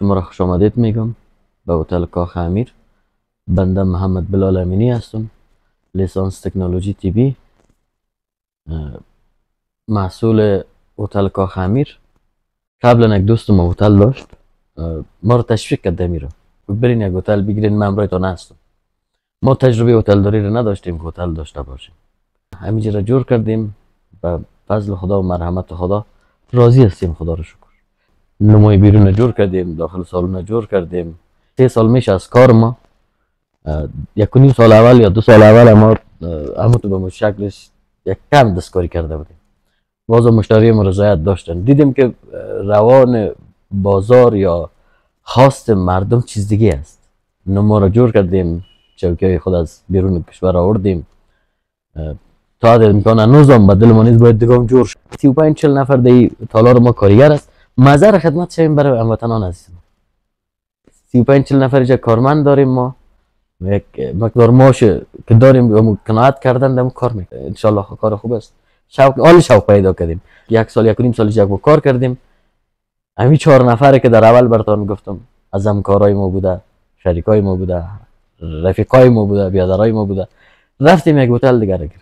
شما را خوش آمدید میگم به هتل کاخ امیر. بنده محمد بلال امینی هستم، لیسانس تکنولوژی طبی، مسئول هتل کاخ امیر. قبلا یک دوست ما هتل داشت، ما رو تشویق کرد میره برین یک هتل بگیرین، من همراهتان هستم. ما تجربه هتل داری رو نداشتیم که هتل داشته باشیم. همینجا را جور کردیم، به فضل خدا و مرحمت خدا راضی هستیم، خدا رو شکر. نمای بیرون جور کردیم، داخل سالن جور کردیم. 3 سال میشه از کار ما. 1.5 سال اول یا 2 سال اول ما همون تو به شکلش یک کم دستکاری کرده بودیم. باز مشتری ما رضایت داشتن. دیدیم که روان بازار یا خواست مردم چیز دیگه است. نما را جور کردیم، چوکیای خود از بیرون کشور آوردیم. تا حد امکان هنوز هم بدل ما نیست، باید دیگه هم جور شد. 35-40 نفر دی تالار ما کارگر است. مزار خدمت شویم برای هموطنان عزیز ما. 35-40 نفر جا کارمند داریم ما. یک مقدار ماش که داریم قناعت کردن دم کار میکنه. ان شاء الله کار خوب است. شوق پیدا کردیم. 1 سال 1.5 سال جا کار کردیم. همین 4 نفره که در اول براتون گفتم از همکارای ما بوده، شریکای ما بوده، رفیقای ما بوده، بیادرای ما بوده. رفتیم یک هتل دیگه گرفتیم.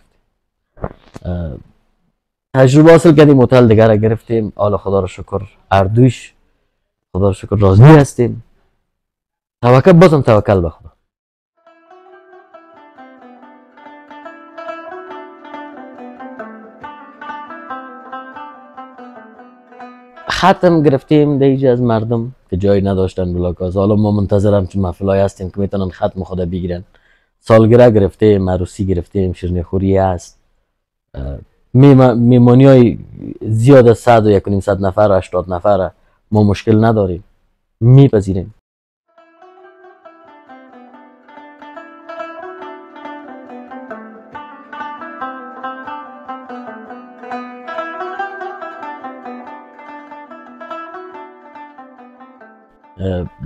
تجربه حاصل کردیم، هتل دیگه گرفتیم. حالا خدا رو شکر اردوش خدا رو شکر راضی هستیم. توکل بازم توکل به خدا. ختم گرفتیم دیگه از مردم که جایی نداشتن بلاکاز. حالا ما منتظرم چون محفلای هستیم که میتونن ختم خدا بگیرن. سالگرد گرفتیم، عروسی گرفتیم، شیرینی خوری هست. میمانی های زیاد از 100 و 1.5 نفر 80 نفر ما مشکل نداریم، میپذیریم.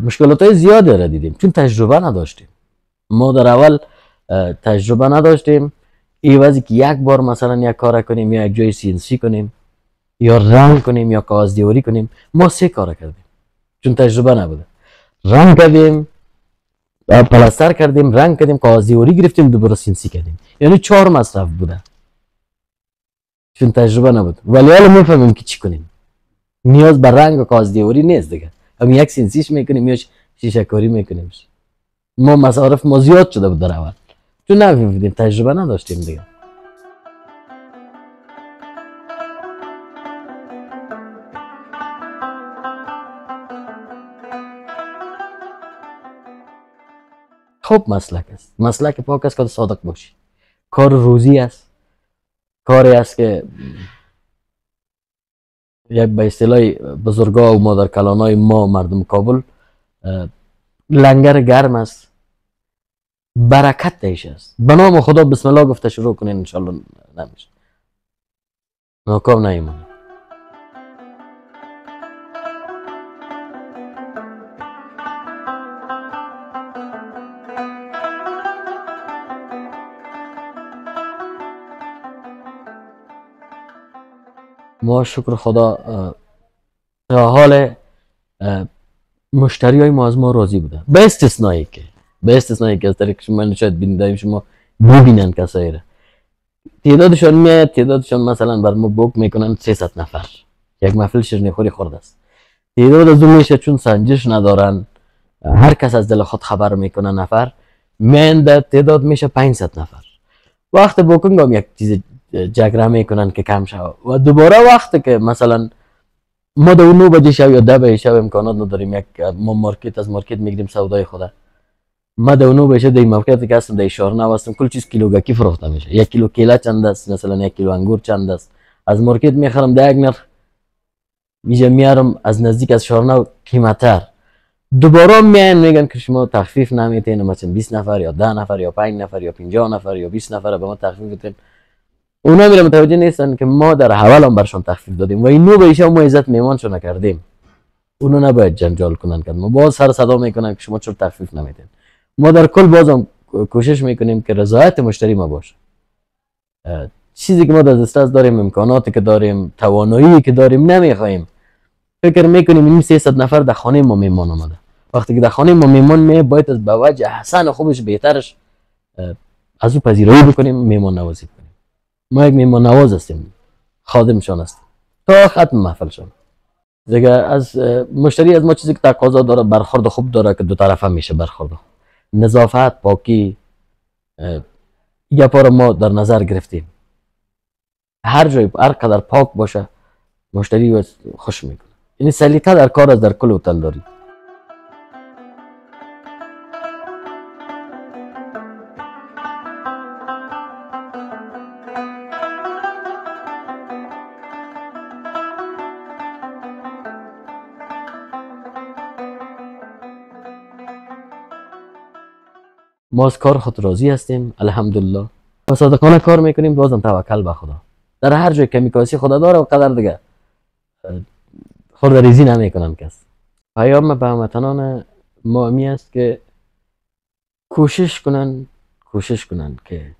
مشکلات های زیاده را دیدیم چون تجربه نداشتیم. ما در اول تجربه نداشتیم. ایوازی که یک بار مثلا یک کار کنیم یا یک جای CNC کنیم یا رنگ کنیم یا کاغذ دیواری کنیم، ما 3 کار کردیم چون تجربه نبوده. رنگ کردیم، پلاستر کردیم، رنگ کردیم، کاغذ دیواری گرفتیم، دوباره CNC کردیم. یعنی 4 مصرف بوده چون تجربه نبود. ولی حالا میفهمیم که چی کنیم. نیاز به رنگ و کاغذ دیواری نیست دیگه. هم یک CNCش میکنیم یا شیشه کاری میکنیم. ما مصارف ما زیاد شده بود در اول چون نمیفهمیدیم، تجربه نداشتیم دیگه. خوب مسلک است، مسلک پاک است که صادق باشی. کار روزی است، کاری است که یک به اصطلاح بزرگا و مادر کلانای ما مردم کابل لنگر گرم است، برکت دیش است. به نام خدا بسم الله گفته شروع کنین انشالله نمیشه، ناکام نیمونی. ما شکر خدا تا حال مشتری های ما از ما راضی بودن، به استثنایی که از طریق شما شاید بیننده شما ببینن کسایی را. تعدادشان میاد، تعدادشان مثلا بر ما بوک میکنن 300 نفر، یک محفل شیرینی خوری خورده است. تعداد از اون میشه چون سنجش ندارن، هر کس از دل خود خبر میکنه نفر میاد، تعداد میشه 500 نفر. وقت بوکینگ هم یک چیز جگره میکنن که کم شود و دوباره وقتی که مثلا ما دو 9 بجه شب یا 10 بجه شب امکانات نداریم، یک ما مارکت از مارکت میگیریم سودای خدا. ما دو 9 بجه در مارکت که هستم در شهرنو هستم، کل چیز کیلوگاکی فروخته میشه. 1 کیلو کیلا چند است، مثلا 1 کیلو انگور چند است، از مارکت میخرم در یک نرخ، میارم از نزدیک از شهرنو قیمتتر. دوباره میان میگن که شما تخفیف نمیتین، مثلا 20 نفر یا 10 نفر یا 5 نفر یا 50 نفر یا 20 نفر به ما تخفیف میتین. اونا میره متوجه نیستن که ما در حوال هم برشان تخفیف دادیم و این نو بهش ما عزت میمانشو نکردیم. اونا نباید جنجال کنن که ما باز سر صدا میکنن که شما چرا تخفیف نمیدین. ما در کل بازم کوشش میکنیم که رضایت مشتری ما باشه. چیزی که ما در دسترس داریم، امکاناتی که داریم، توانایی که داریم، نمیخوایم فکر میکنیم این 300 نفر در خانه ما میمان آمده. وقتی که در خانه ما میمان می باید از به وجه حسن خوبش بهترش از او پذیرایی بکنیم، میمان نوازی کنیم. ما یک میمان نواز هستیم، خادمشان هستیم تا ختم محفلشان. دیگه از مشتری از ما چیزی که تقاضا داره برخورد خوب داره که دو طرفه میشه برخورد. نظافت، پاکی، یا پار ما در نظر گرفتیم. هر جای هر قدر پاک باشه مشتری خوش میکنه. این سلیقه در کار از در کل هتل داری. ما از کار خود راضی هستیم الحمدلله و صادقانه کار میکنیم. بازم توکل به خدا. در هر جای کمی کاسی خدا داره و قدر دیگه خورد ریزی نمیکنن کس. پیام به هموطنان ما می است که کوشش کنن که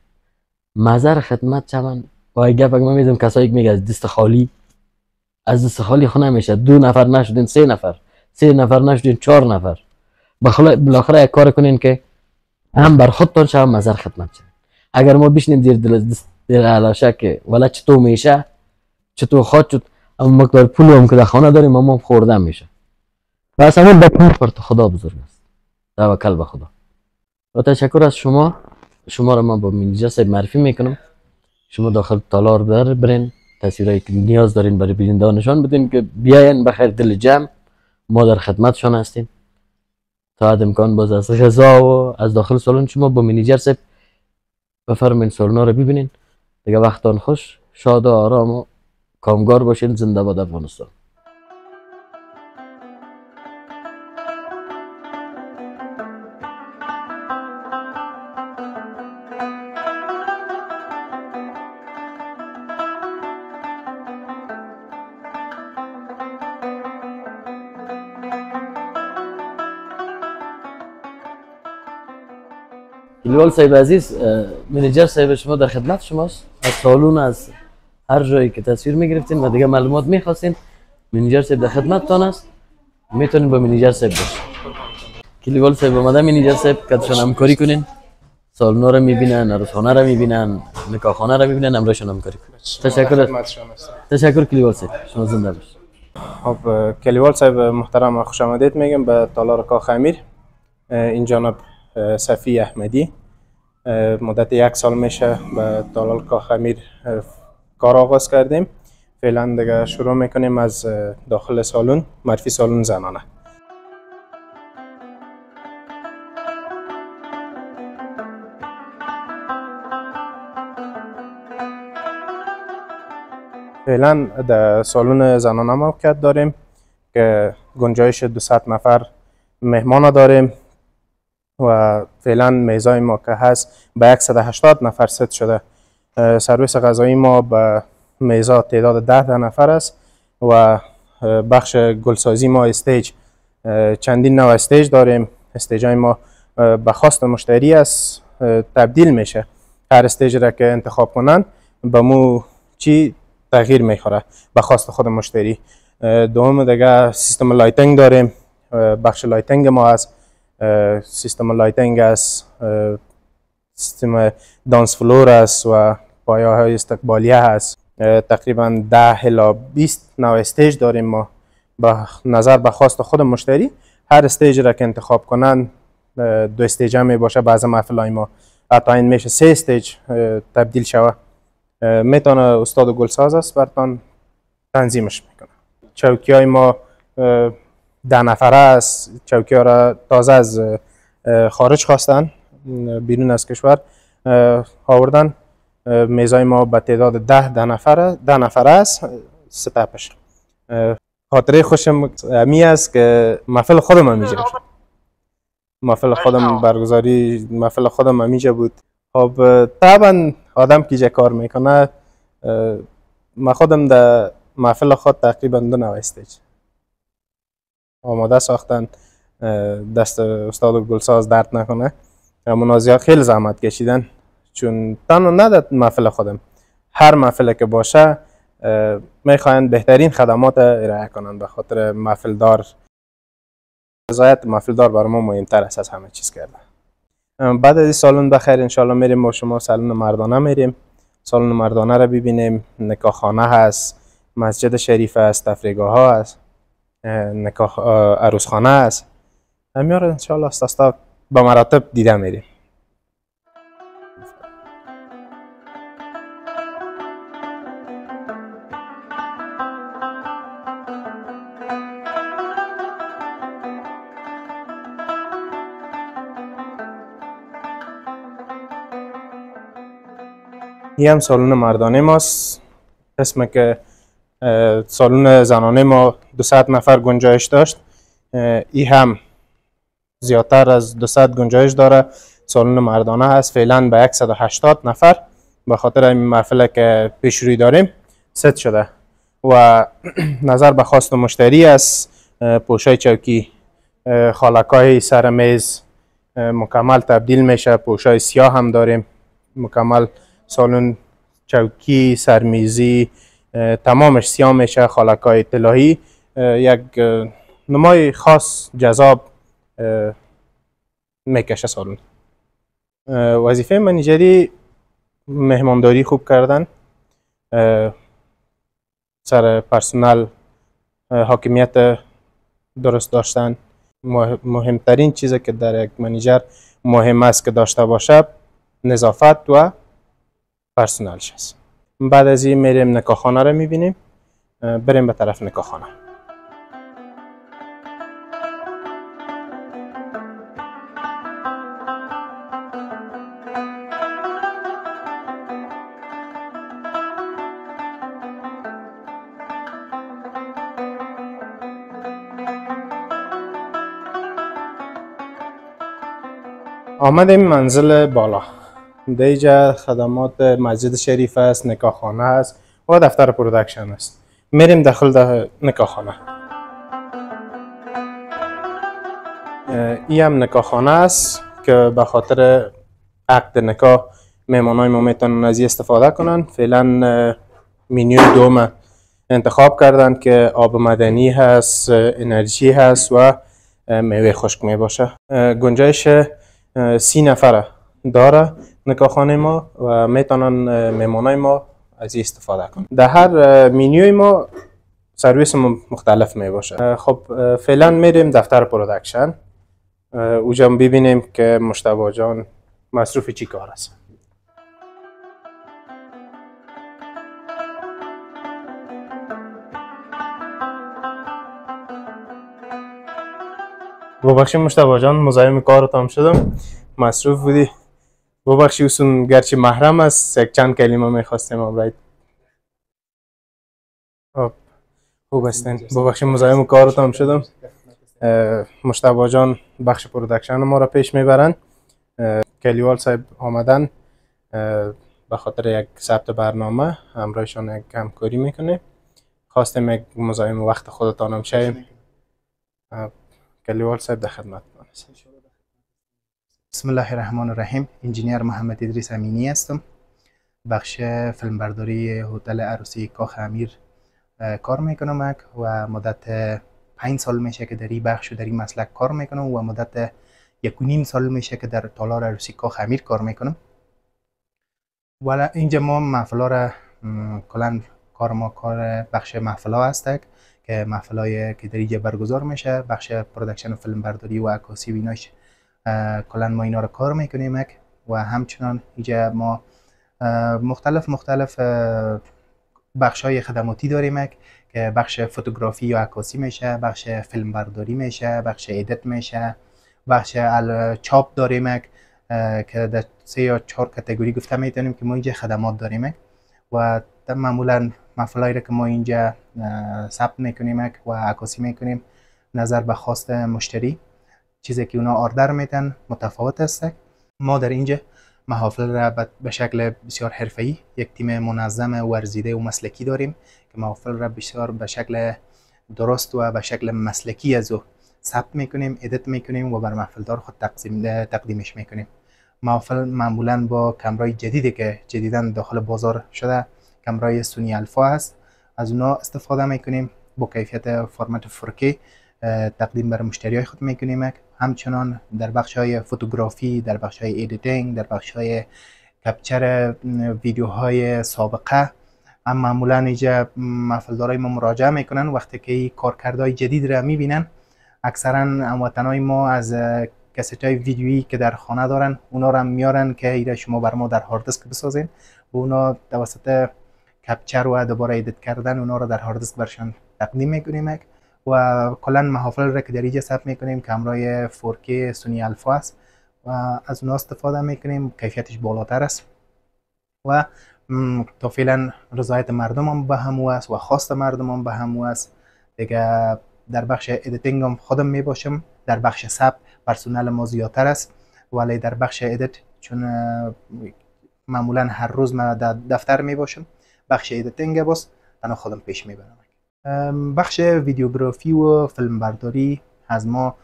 مزر خدمت شون. وای گپ ما میدم کسایی که میگه از دست خالی خو نمیشه. 2 نفر نشدین 3 نفر، 3 نفر نشدین 4 نفر. بالاخره یک کار کنین که هم بر خودتان شما مزر خدمت شد. اگر ما بشنیم دیر علاشه که ولی چطور میشه، چطور خواهد شد، اما مقدار پول هم که در خانه داریم اما خورده میشه. پس همون بکنیم پر خدا بزرگ است. توکل به خدا. و تشکر از شما را من با منیجر صاحب معرفی میکنم. شما داخل تالار برین، تصویرایی که نیاز دارین برای بیننده نشان بدین که بیاین بخیر دل جمع. ما در خدمتشان هستیم. تا حد امکان باز از غذا و از داخل سالن شما با منیجر صاحب بفرمین سالنا رو ببینین. دیگه وقتان خوش، شاد و آرام و کامگار باشین. زنده باد افغانستان. کلیوال صاحب عزیز، منیجر صاحب شما در خدمت شماست. از سالون از هر جایی که تصویر میگرفتین و دیگه معلومات میخواستین، منیجر صاحب در خدمتتان است. میتونین با منیجر صاحب باشین. کلیوال صاحب اومده منیجر صاحب کدشون همکاری کنین. سالونا رو میبینن، عروسخانه رو میبینن، نکاحخانه رو میبینن، امرشون همکاری کنین. تشکر کلیوال صاحب، شما زنده باشید. خب کلیوال صاحب محترم، خوش آمدید میگم به تالار کاخ امیر. این جانب صفی احمدی، مدت 1 سال میشه به تالار کاخ امیر کار آغاز کردیم. فعلا دیگه شروع میکنیم از داخل سالن، معرفی سالن زنانه. فعلا در سالن زنانه موقعیت داریم که گنجایش 200 نفر مهمان داریم و فعلا میزای ما که هست به 180 نفر ست شده. سرویس غذایی ما به میزا تعداد 10 نفر است و بخش گلسازی ما استیج، چندین نوع استیج داریم. استیجای ما به خواست مشتری است، تبدیل میشه. هر استیج را که انتخاب کنن به مو چی تغییر میخوره به خواست خود مشتری. دوم دیگه سیستم لایتینگ داریم. بخش لایتینگ ما هست، سیستم لایتینگ است، سیستم دانس فلور است و پایه های استقبالیه هست. تقریبا 10 الی 20 نوع استیج داریم ما به نظر به خواست خود مشتری. هر استیج را که انتخاب کنن 2 استیج هم می باشه. بعضی محفلای ما حتی این میشه 3 استیج تبدیل شوه. میتونه استاد گلساز است برتان تنظیمش میکنه. چوکی های ما 10 نفره است. چوکی ها را تازه از خارج خواستن، بیرون از کشور آوردن. میزای ما به تعداد 10 نفره است. ستاپش خاطره خوشم می است که محفل خودم همیشه محفل خودم برگزاری محفل خودم همیشه بود. خب طبعا آدم که کار میکنه، ما خودم در محفل خود تقریبا 2 نوع استیج آماده ساختن. دست استاد گلساز درد نکنه. منازعات خیلی زحمت کشیدن، چون تنها نداد محفل خودم، هر محفل که باشه میخواین بهترین خدمات ارائه کنند. به خاطر محفلدار، رضایت محفلدار برای ما مهمتر است از همه چیز کرده. بعد از این سالن بخیر انشالله میریم با شما سالن مردانه میریم. سالن مردانه را ببینیم. نکاحخانه هست، مسجد شریف است، تفریحگاه ها هست، عروسخانه است. همیار انشالله استا به مراتب دیده میریم. این هم سالن مردانه ماست. قسمه که سالن زنانه ما 200 نفر گنجایش داشت، این هم زیادتر از 200 گنجایش داره. سالن مردانه هست فعلا به 180 نفر. به خاطر این محفله که پیش روی داریم ست شده و نظر به خواست مشتری است. پوشای چوکی، خالکای سر میز مکمل تبدیل میشه. پوشای سیاه هم داریم مکمل. سالن چوکی، سرمیزی تمامش سیاه میشه. خالکای طلایی یک نمای خاص جذاب میکشه سالن. وظیفه منیجری مهمانداری خوب کردن، سر پرسنل حاکمیت درست داشتن. مهمترین چیزی که در یک منیجر مهم است که داشته باشه نظافت و پرسنلش است. بعد از این میریم نکاحخانه رو میبینیم. بریم به طرف نکاحخانه. آمدیم منزل بالا. دیجا خدمات مسجد شریف است، نکاحخانه است و دفتر پرودکشن است. میریم داخل نکاحخانه. این هم نکاحخانه است که به خاطر عقد نکاح مهمانای ما میتونن از این استفاده کنن. فعلا مینیوی دوم انتخاب کردن که آب معدنی هست، انرژی هست و میوه خشک می باشه. گنجایش 30 نفره داره نکاحخانه ما و میتونن مهمانای ما از این استفاده کنن. در هر مینیوی ما سرویس مختلف می باشه. خب فعلا میریم دفتر پرودکشن. اوجا ببینیم که مجتبی جان مصروف چی کار است. ببخشید مجتبی جان، مزاحم کارتان شدم، مصروف بودی. ببخشید اصلا گرچه محرم است، یک چند کلمه میخواستیم آبرید. خوب هستین؟ ببخشید مزاحم کارتان شدم. مجتبی جان بخش پرودکشن ما را پیش میبرن. کلیوال صاحب آمدن به خاطر یک ثبت برنامه، همراهشان یک همکاری میکنه. خواستیم یک مزاحم وقت خودتان هم شیم. کلیوال صاحب در خدمت است. بسم الله الرحمن الرحیم. انجینیر محمد ادریس امینی هستم. بخش فیلمبرداری هتل عروسی کاخ امیر کار میکنم و مدت 5 سال میشه که در این بخش و در این مسلک کار میکنم و مدت 1.5 سال میشه که در تالار عروسی کاخ امیر کار میکنم. و اینجا ما محفلا را کلا کار ما کار بخش محفلا هست که محفلای که در اینجا برگزار میشه، بخش پرودکشن فیلمبرداری و عکاسی و ایناش کلا ما اینا رو کار میکنیم و همچنان اینجا ما مختلف بخش های خدماتی داریم که بخش فوتوگرافی یا عکاسی میشه، بخش فیلمبرداری میشه، بخش ادیت میشه، بخش چاپ داریم که در 3 یا 4 کاتگوری گفته میتونیم که ما اینجا خدمات داریم و معمولا محفلایی رو که ما اینجا ثبت میکنیم و عکاسی میکنیم نظر به خواست مشتری، چیزی که اونا آردر میتن متفاوت است. ما در اینجا محافل را به شکل بسیار حرفه‌ای، یک تیم منظم ورزیده و مسلکی داریم که محافل را بسیار به شکل درست و به شکل مسلکی از او ثبت میکنیم، ادیت میکنیم و بر محفلدار خود تقدیمش میکنیم. محافل معمولا با کامرای جدیدی که جدیداً داخل بازار شده، کامرای سونی الفا است از اونا استفاده میکنیم. با کیفیت فرمت 4K تقدیم بر مشتریای خود میکنیم. همچنان در بخش های فوتوگرافی، در بخش های ایدیتینگ، در بخش های کپچر ویدیوهای سابقه هم معمولا اینجا محفلدارای ما مراجعه میکنن. وقتی که کارکردهای جدید را میبینن، اکثرا هموطنای ما از کست های ویدیویی که در خانه دارن اونا را میارن که ایره شما بر ما در هارد دیسک بسازین و اونا توسط کپچر و دوباره ایدیت کردن اونا را در هارد دیسک برشان تقدیم میکنیم و کلا محافل را که در اینجا ثبت میکنیم کامرای 4K سونی الفا است و از اونها استفاده میکنیم. کیفیتش بالاتر است و تا فعلا رضایت مردم هم به همو است و خواست مردم هم به همو است دیگه. در بخش ادیتینگ هم خودم میباشم، در بخش ثبت پرسنل ما زیادتر است، ولی در بخش ادیت چون معمولا هر روز ما در دفتر میباشم، بخش ادیتینگ باز انا خودم پیش میبرم. بخش ویدیوگرافی و فیلم برداری از ما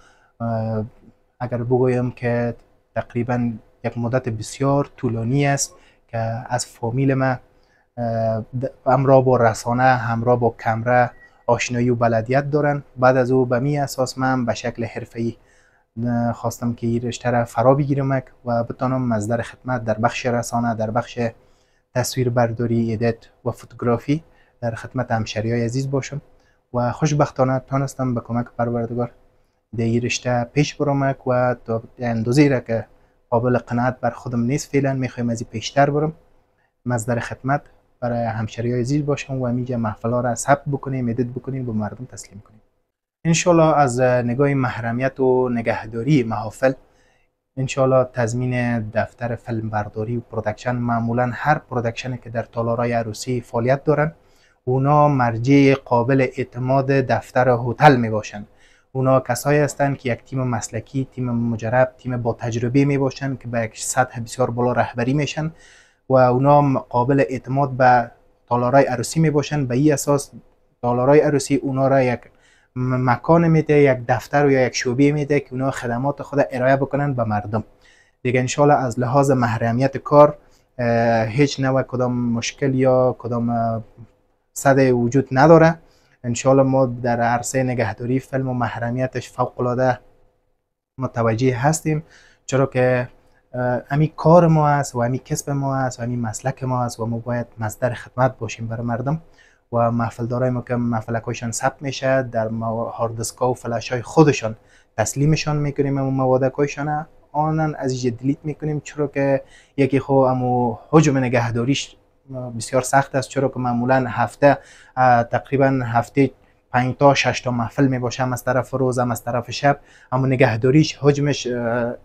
اگر بگویم که تقریبا یک مدت بسیار طولانی است که از فامیل ما همراه با رسانه، همراه با کامرا آشنایی و بلدیت دارن. بعد از او به می اساس من به شکل حرفه‌ای خواستم که این رشته را فرا بگیرم و بتانم مصدر خدمت در بخش رسانه، در بخش تصویر برداری، ایدیت و فوتوگرافی در خدمت همشهریای عزیز باشم و خوشبختانه تانستم به کمک پروردگار در این رشته پیش برم و تا اندازه‌ای را که قابل قناعت بر خودم نیست فعلا میخوایم از این پیشتر برم، مصدر خدمت برای همشهریای عزیز باشم و میگه محفلا را ثبت بکنیم، ایدیت بکنیم، به مردم تسلیم کنیم. انشالله از نگاه محرمیت و نگهداری محافل، انشالله تضمین دفتر فیلم برداری و پرودکشن، معمولا هر پرودکشنی که در تالارای عروسی فعالیت دارن اونا مرجع قابل اعتماد دفتر هتل می باشن. اونا کسایی هستند که یک تیم مسلکی، تیم مجرب، تیم با تجربه می باشن که به یک سطح بسیار بالا رهبری میشن و اونا قابل اعتماد به تالارای عروسی می باشن. به این اساس تالارای عروسی اونا را یک مکان میده، یک دفتر و یا یک شعبه میده که اونا خدمات خود ارائه بکنن به مردم. دیگه انشالله از لحاظ محرمیت کار هیچ نوع کدام مشکل یا کدام صد وجود نداره. انشالله ما در عرصه نگهداری فیلم و محرمیتش فوق العاده متوجه هستیم، چرا که امی کار ما است و امی کسب ما است و امی مسلک ما است و ما باید مصدر خدمت باشیم برای مردم و محفلدارای ما که محفلکایشان ثبت میشه در هارد دیسک‌ها و فلش های خودشان تسلیمشان میکنیم و موادکایشان آنن از اینجا دیلیت میکنیم، چرا که یکی خو امو حجم نگهداریش بسیار سخت است، چرا که معمولا هفته تقریبا هفته 5 تا 6 تا محفل میباشه، هم از طرف روز هم از طرف شب، اما نگهداریش حجمش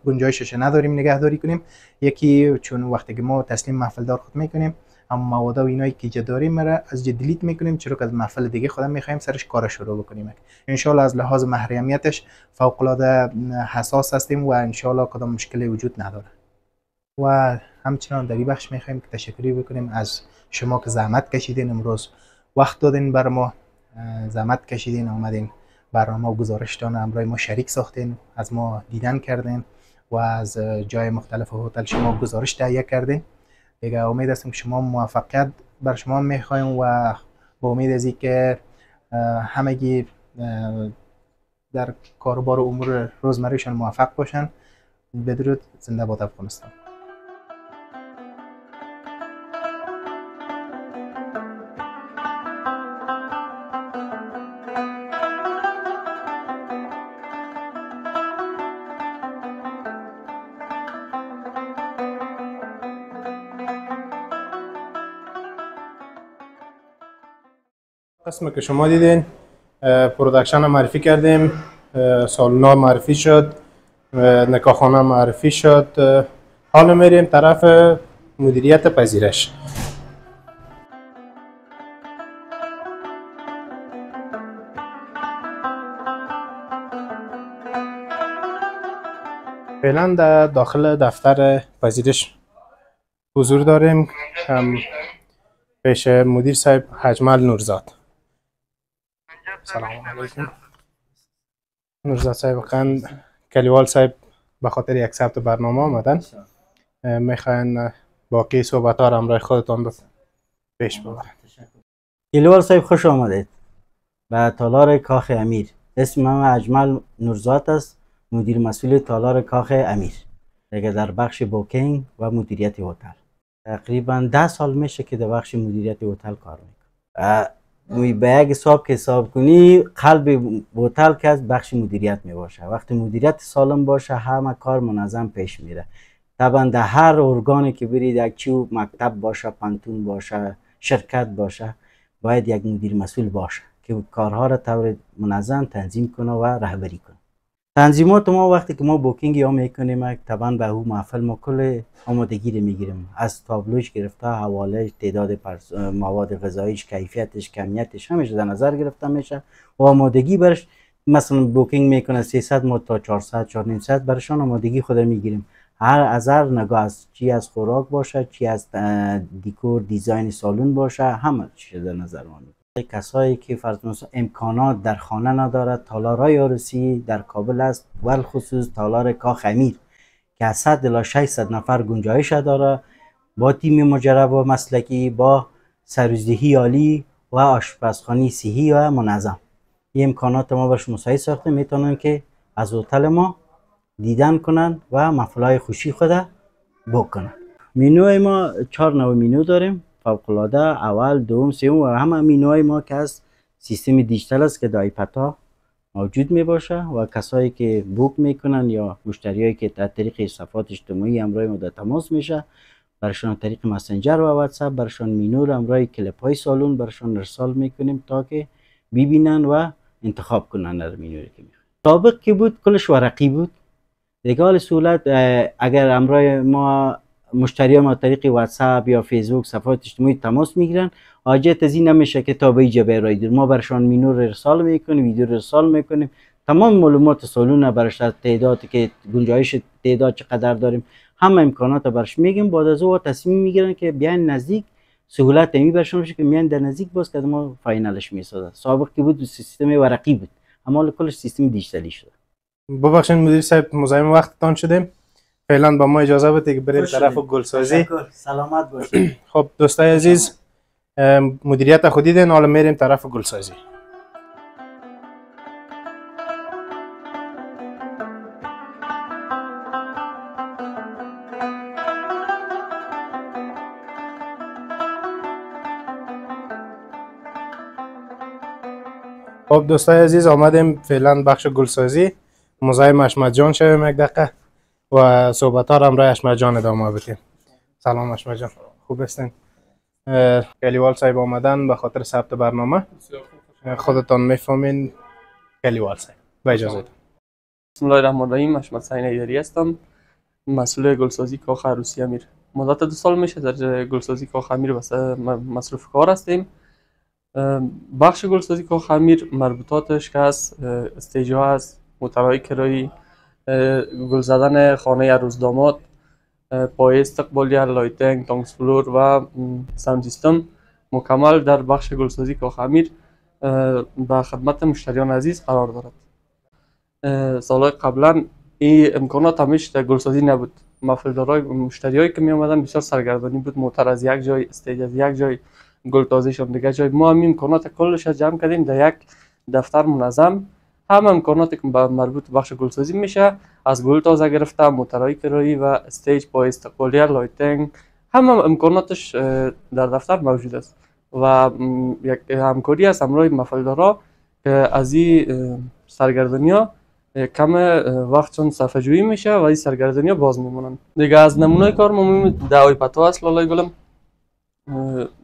گنجایشش نداریم نگهداری کنیم. یکی چون وقتی که ما تسلیم محفلدار خود میکنیم اما مواد و اینایی که داریم را از دیلیت میکنیم، چرا که از محفل دیگه خودم میخوایم سرش کار شروع بکنیم. ان شاء الله از لحاظ محرمیتش فوق العاده حساس هستیم و ان شاء الله کدام مشکلی وجود نداره. و همچنان در این بخش میخوایم که تشکری بکنیم از شما که زحمت کشیدین، امروز وقت دادین بر ما، زحمت کشیدین اومدین برنامه و گزارشتان همراه ما شریک ساختین، از ما دیدن کردین و از جای مختلف هتل شما گزارش تهیه کردین. دیگه امید هستیم که شما موفقیت بر شما میخوایم و با امید از اینکه همگی در کاروبار و امور روزمرهشان موفق باشن. بدرود، زنده باد افغانستان. قسمی که شما دیدین پرودکشن معرفی کردیم، سالونا معرفی شد، نکاحخانه معرفی شد. حالا میریم طرف مدیریت پذیرش. فعلا در داخل دفتر پذیرش حضور داریم پیش مدیر صاحب حجمل نورزاد. سلام علیکم. نورزاد صاحب قند کلیوال صاحب به خاطر یک ثبت برنامه آمدن، میخواین باقی صحبت ها را همراه خودتان پیش ببرید. کلیوال صاحب خوش آمدید به تالار کاخ امیر. اسم من اجمل نورزاد است، مدیر مسئول تالار کاخ امیر دیگه در بخش بوکینگ و مدیریت هتل. تقریبا 10 سال میشه که در بخش مدیریت هتل کار میکنم. به یک حساب که حساب کنی قلب هتل که از بخش مدیریت میباشه. وقتی مدیریت سالم باشه همه کار منظم پیش میره. طبعا در هر ارگانی که برید، یک چیو مکتب باشه، پانتون باشه، شرکت باشه، باید یک مدیر مسئول باشه که کارها را طور منظم تنظیم کنه و رهبری کنه. تنظیمات ما وقتی که ما بوکینگ یا میکنیم طبعا به اون محفل ما کل آمادگی رو میگیریم، از تابلوش گرفته، حوالهش، تعداد مواد غذاییش، کیفیتش، کمیتش، همیشه در نظر گرفته میشه و آمادگی برش. مثلا بوکینگ میکنه 300 ما تا 400 400 برشان آمادگی خود میگیریم. از هر نگاه، از چی از خوراک باشه، چی از دیکور دیزاین سالن باشه، همه چیز در نظر ما میگیریم. کسایی که فرض امکانات در خانه ندارد، تالارهای عروسی در کابل است، ول خصوص تالار کاخ امیر که از 100 الی 600 نفر گنجایش داره، با تیم مجرب و مسلکی، با سرزدهی عالی و آشپزخانه صحی و منظم. این امکانات ما برش مساعد ساخته، میتونن که از هتل ما دیدن کنن و محفلهای خوشی خود بوک کنن. مینوی ما 4 نوع مینو داریم، فوق العاده، اول، دوم، سوم و همه مینوهای ما که از سیستم دیجیتال است که در آیپدها موجود می باشه و کسایی که بوک میکنن یا مشتریایی که در طریق صفحات اجتماعی همراه ما در تماس میشه، برشان طریق مسنجر و واتساپ برشان مینو رو همراه کلیپ های سالون برشان ارسال میکنیم تا که ببینن و انتخاب کنن در مینویی که میخوان. سابق که بود کلش ورقی بود. دیگه حال سهولت اگر همراه ما مشتری ما طریق واتساپ یا فیسبوک صفحات اجتماعی تماس میگیرن، حاجت از این نمیشه که تا به اینجا برای دور. ما برشان مینو رو ارسال میکنیم، ویدیو رو ارسال میکنیم، تمام معلومات سالون برش، تعدادی که گنجایش تعداد چقدر داریم، همه امکانات برش میگیم. بعد از او تصمیم میگیرن که بیان نزدیک، سهولت می برشون میشه که میان در نزدیک باز که ما فاینالش میسازه. سابق که بود سیستم ورقی بود، اما کلش سیستم دیجیتالی شده. ببخشید مدیر صاحب مزاحم وقتتان شدیم. فعلا با ما اجازه بده که بریم طرف گلسازی. سلامت باشید. خب دوستای عزیز، مدیریت خود دیدین، حالا میریم طرف گلسازی. خب دوستای عزیز، آمدیم فعلا بخش گلسازی. مزاحم اشمت جان شویم یک دقیقه و صحبت ها را همراه اشمت جان ادامه بدیم. سلام اشمت جان، خوب هستین؟ کلیوال صاحب آمدن به خاطر ثبت برنامه. خودتان میفهمین کلیوال صاحب، با اجازه. بسم الله الرحمن الرحیم. اشمت سعین ایدری هستم، مسئول گلسازی کاخ عروسی امیر. مدت 2 سال میشه در گلسازی کاخ امیر مصروف کار هستیم. بخش گلسازی کاخ امیر مربوطاتش که از استیج ها است، موترهای کرایی، گل زدن خانه عروس داماد، پایه استقبالیه، لایتینگ، تانکس فلور و ساوند سیستم مکمل در بخش گلسازی کاخ امیر به خدمت مشتریان عزیز قرار دارد. سالهای قبلا این امکانات همیشه در گلسازی نبود. محفلدارای مشتریایی که می آمدن بسیار سرگردانی بود، موتر از یک جای، استیج از یک جای، گل تازه‌شان دیگه جای. ما هم امکانات کلش جمع کردیم در یک دفتر منظم. همه امکاناتی که مربوط بخش گلسازی میشه، از گل تازه گرفته، موترهای کرایی و استیج، پای استقبالیه، لایتینگ، همه امکاناتش در دفتر موجود است و یک همکاری است همراه محفلدارا که از این سرگردانی‌ها کم وقتشون صفحه جویی میشه و این سرگردانی‌ها باز میمونن دیگه. از نمونه کار ما در آیپدها است لالای گلم،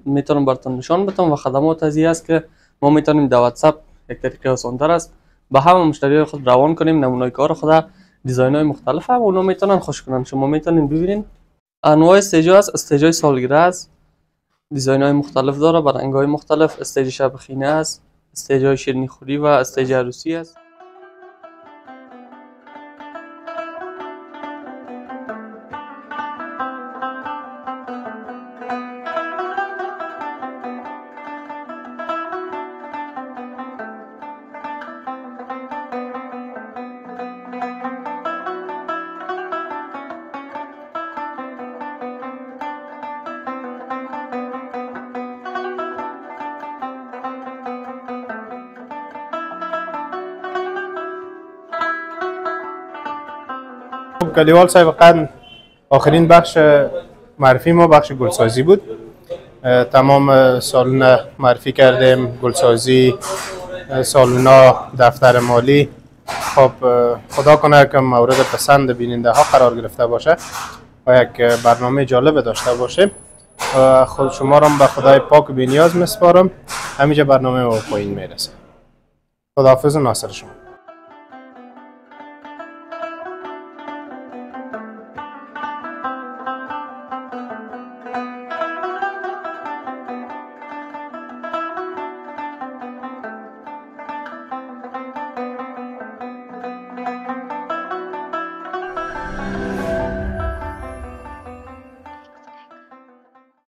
میتونم براتون نشان بدم و خدمات از این است که ما میتونیم در واتساپ یک طریقه آسان‌تر است به همه مشتریای خود روان کنیم. نمونه کار خود دیزاین های مختلف هم اونا میتونن خوش کنن. شما میتونین ببینین انواع استیج هست. استیج های سالگرد است، دیزاین های مختلف داره با رنگ های مختلف. استیج شب خینه است، استیج های شیرینی خوری و استیج عروسی است. خب کلیوال صاحب فقط آخرین بخش معرفی ما بخش گلسازی بود. تمام سالن معرفی کردیم، گلسازی، سالونا، دفتر مالی. خب خدا کنه که مورد پسند بیننده ها قرار گرفته باشه و یک برنامه جالب داشته باشه. خود شما را به خدای پاک و بی‌نیاز میسپارم. همینجا برنامه ما پایین میرسه. خداحافظ و ناصر شما.